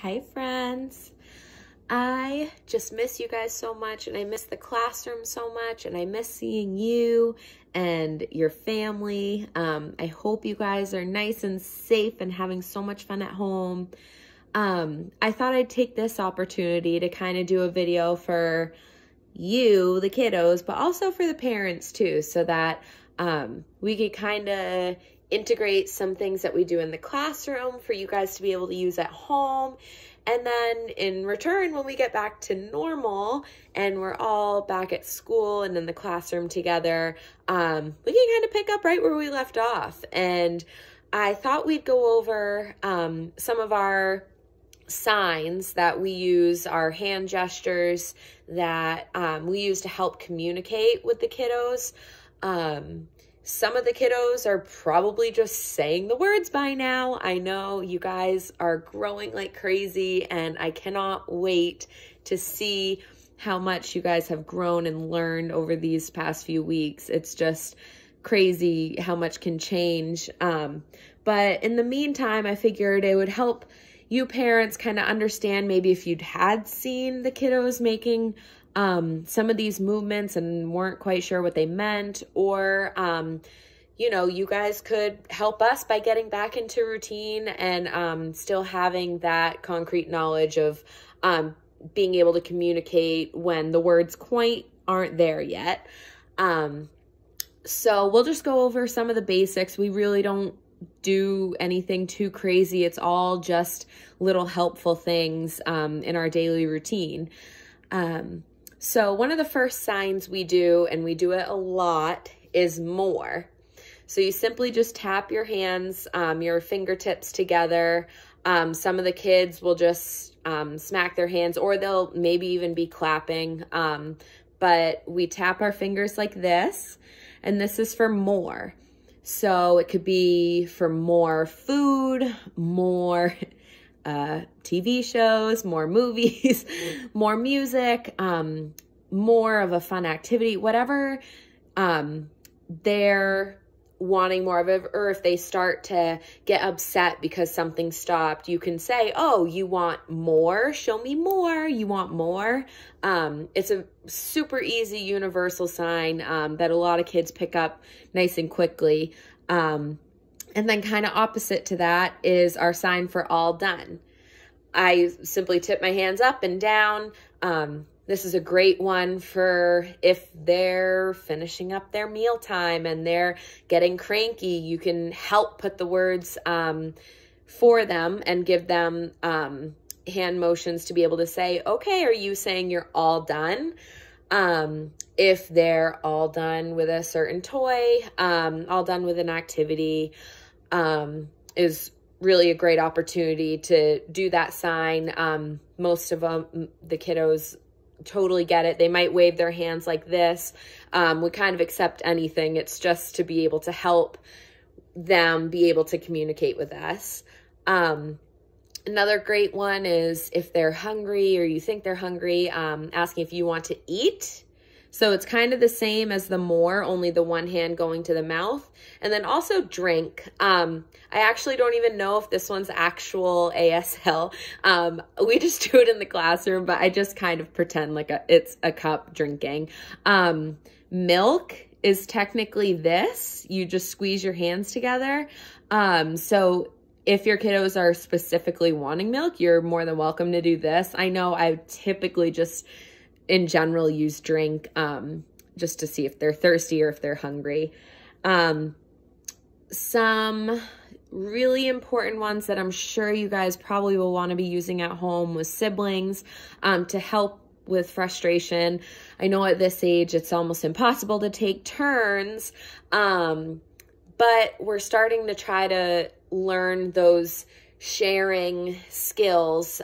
Hi friends. I just miss you guys so much, and I miss the classroom so much, and I miss seeing you and your family. I hope you guys are nice and safe and having so much fun at home. I thought I'd take this opportunity to kind of do a video for you, the kiddos, but also for the parents too, so that we could kind of integrate some things that we do in the classroom for you guys to be able to use at home. And then in return, when we get back to normal and we're all back at school and in the classroom together, we can kind of pick up right where we left off. And I thought we'd go over some of our signs that we use, our hand gestures that we use to help communicate with the kiddos. Some of the kiddos are probably just saying the words by now. I know you guys are growing like crazy, and I cannot wait to see how much you guys have grown and learned over these past few weeks. It's just crazy how much can change. But in the meantime, I figured it would help you parents kind of understand, maybe if you'd had seen the kiddos making some of these movements and weren't quite sure what they meant, or, you know, you guys could help us by getting back into routine and still having that concrete knowledge of being able to communicate when the words quite aren't there yet. So we'll just go over some of the basics. We really don't do anything too crazy. It's all just little helpful things in our daily routine. So one of the first signs we do, and we do it a lot, is more. So you simply just tap your hands, your fingertips together. Some of the kids will just smack their hands, or they'll maybe even be clapping. But we tap our fingers like this, and this is for more. So it could be for more food, more TV shows, more movies, more music, more of a fun activity, whatever they're wanting more of it. Or if they start to get upset because something stopped, you can say, oh, you want more? Show me more. You want more? It's a super easy universal sign that a lot of kids pick up nice and quickly. And then kind of opposite to that is our sign for all done. I simply tip my hands up and down. This is a great one for if they're finishing up their mealtime and they're getting cranky. You can help put the words for them and give them hand motions to be able to say, okay, are you saying you're all done? If they're all done with a certain toy, all done with an activity, is really a great opportunity to do that sign. Most of them, the kiddos, totally get it. They might wave their hands like this. We kind of accept anything. It's just to be able to help them be able to communicate with us. Another great one is if they're hungry or you think they're hungry, asking if you want to eat. So it's kind of the same as the more, only the one hand going to the mouth. And then also drink. I actually don't even know if this one's actual ASL. We just do it in the classroom, but I just kind of pretend like it's a cup drinking. Milk is technically this. You just squeeze your hands together. So if your kiddos are specifically wanting milk, you're more than welcome to do this. I know I typically just in general use drink just to see if they're thirsty or if they're hungry. Some really important ones that I'm sure you guys probably will want to be using at home with siblings to help with frustration. I know at this age it's almost impossible to take turns, but we're starting to try to learn those sharing skills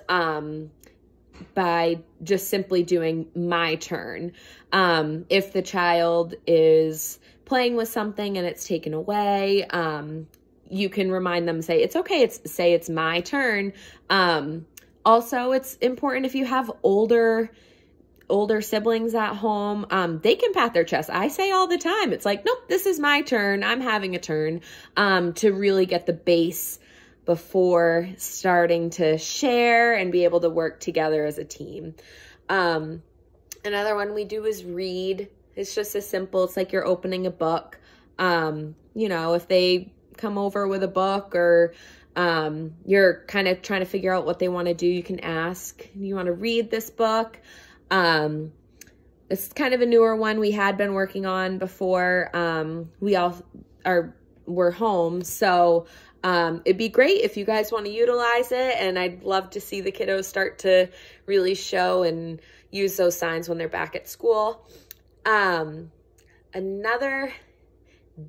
by just simply doing my turn. If the child is playing with something and it's taken away, you can remind them, say, it's okay, say it's my turn. Also, it's important if you have older siblings at home, they can pat their chest. I say all the time, it's like, nope, this is my turn. I'm having a turn, to really get the base before starting to share and be able to work together as a team. Another one we do is read. It's just as simple. It's like you're opening a book. You know, if they come over with a book or you're kind of trying to figure out what they want to do, you can ask, you want to read this book? It's kind of a newer one we had been working on before we're home. So it'd be great if you guys want to utilize it, and I'd love to see the kiddos start to really show and use those signs when they're back at school. Another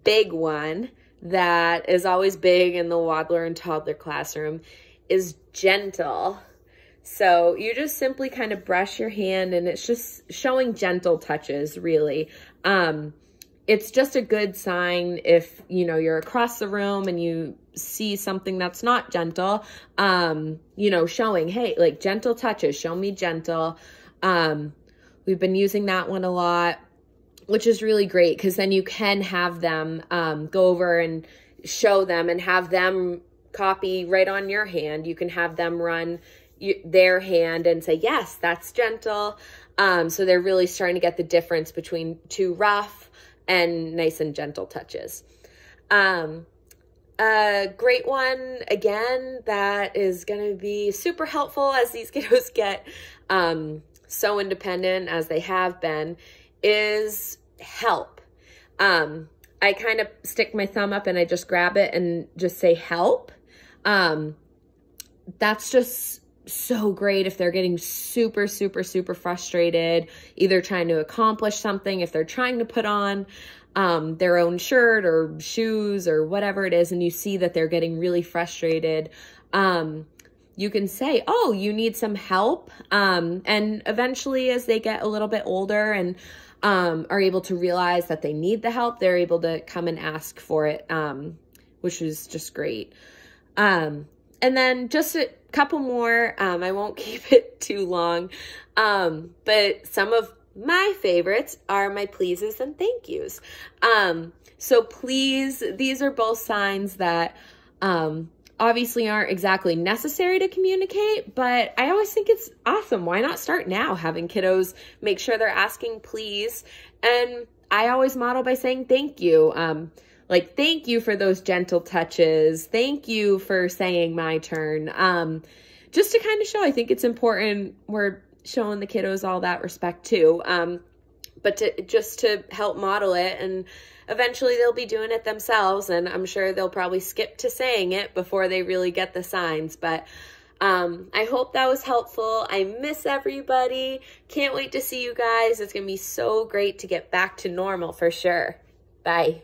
big one that is always big in the waddler and toddler classroom is gentle. So you just simply kind of brush your hand, and it's just showing gentle touches, really. It's just a good sign if, you know, you're across the room and you see something that's not gentle, you know, showing, hey, like gentle touches, show me gentle. We've been using that one a lot, which is really great because then you can have them go over and show them and have them copy right on your hand. You can have them run their hand and say, yes, that's gentle. So they're really starting to get the difference between too rough and nice and gentle touches. A great one, again, that is going to be super helpful as these kiddos get so independent as they have been, is help. I kind of stick my thumb up and I just grab it and just say help. That's just so great if they're getting super, super, super frustrated, either trying to accomplish something, if they're trying to put on their own shirt or shoes or whatever it is, and you see that they're getting really frustrated. You can say, oh, you need some help. And eventually as they get a little bit older and are able to realize that they need the help, they're able to come and ask for it, which is just great. And then just a couple more, I won't keep it too long, but some of my favorites are my pleases and thank yous. So please, these are both signs that obviously aren't exactly necessary to communicate, but I always think it's awesome. Why not start now, having kiddos make sure they're asking please? And I always model by saying thank you. Like, thank you for those gentle touches. Thank you for saying my turn. Just to kind of show, I think it's important. We're showing the kiddos all that respect too. But just to help model it, and eventually they'll be doing it themselves, and I'm sure they'll probably skip to saying it before they really get the signs. But I hope that was helpful. I miss everybody. Can't wait to see you guys. It's going to be so great to get back to normal for sure. Bye.